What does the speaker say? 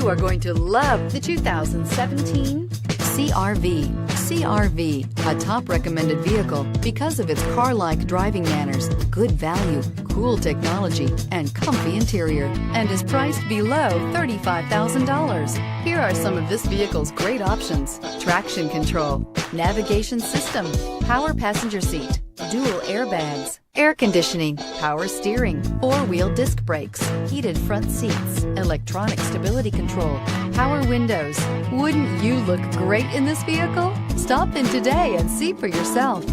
You are going to love the 2017 CR-V. CR-V, a top recommended vehicle because of its car-like driving manners, good value, cool technology, and comfy interior, and is priced below $35,000. Here are some of this vehicle's great options: traction control, navigation system, power passenger seat, dual airbags, air conditioning, power steering, four-wheel disc brakes, heated front seats, electronic stability control, power windows. Wouldn't you look great in this vehicle? Stop in today and see for yourself.